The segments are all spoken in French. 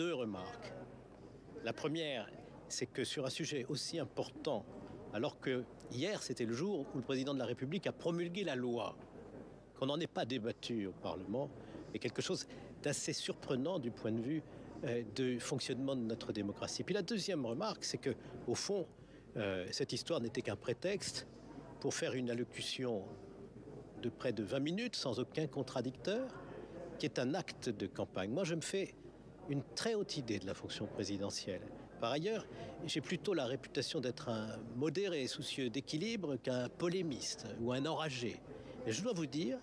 2 remarques. La première, c'est que sur un sujet aussi important, alors que hier c'était le jour où le président de la République a promulgué la loi, qu'on n'en ait pas débattu au Parlement, est quelque chose d'assez surprenant du point de vue du fonctionnement de notre démocratie. Puis la deuxième remarque, c'est que au fond, cette histoire n'était qu'un prétexte pour faire une allocution de près de 20 minutes sans aucun contradicteur, qui est un acte de campagne. Moi, je me fais une très haute idée de la fonction présidentielle. Par ailleurs, j'ai plutôt la réputation d'être un modéré, soucieux d'équilibre, qu'un polémiste ou un enragé. Et je dois vous dire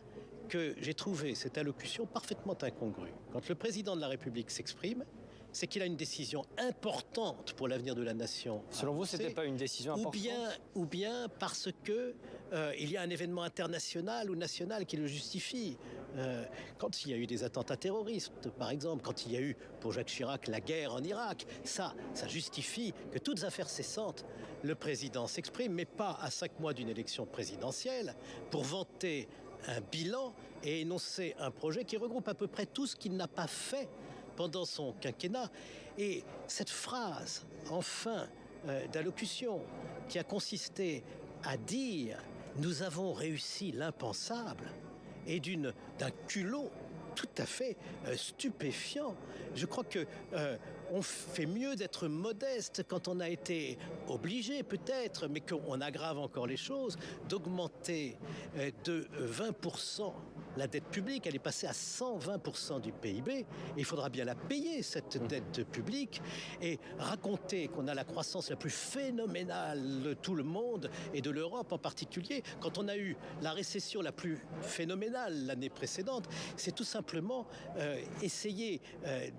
que j'ai trouvé cette allocution parfaitement incongrue. Quand le président de la République s'exprime, c'est qu'il a une décision importante pour l'avenir de la nation. Selon vous, ce n'était pas une décision importante? Ou bien parce que il y a un événement international ou national qui le justifie. Quand il y a eu des attentats terroristes, par exemple, quand il y a eu, pour Jacques Chirac, la guerre en Irak, ça justifie que toutes affaires cessantes, le président s'exprime, mais pas à 5 mois d'une élection présidentielle, pour vanter un bilan et énoncer un projet qui regroupe à peu près tout ce qu'il n'a pas fait pendant son quinquennat. Et cette phrase, enfin, d'allocution, qui a consisté à dire « nous avons réussi l'impensable » et d'un culot tout à fait stupéfiant. Je crois que on fait mieux d'être modeste quand on a été obligé peut-être, mais qu'on aggrave encore les choses, d'augmenter de 20% la dette publique. Elle est passée à 120% du PIB. Et il faudra bien la payer, cette dette publique. Et raconter qu'on a la croissance la plus phénoménale de tout le monde et de l'Europe en particulier, quand on a eu la récession la plus phénoménale l'année précédente, c'est tout simplement essayer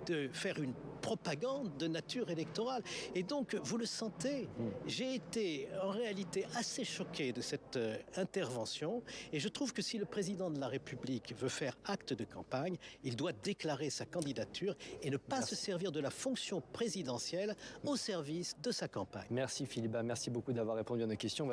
de faire une propagande de nature électorale. Et donc, vous le sentez, j'ai été en réalité assez choqué de cette intervention, et je trouve que si le président de la République veut faire acte de campagne, il doit déclarer sa candidature et ne pas se servir de la fonction présidentielle au service de sa campagne. Merci Philippe, merci beaucoup d'avoir répondu à nos questions.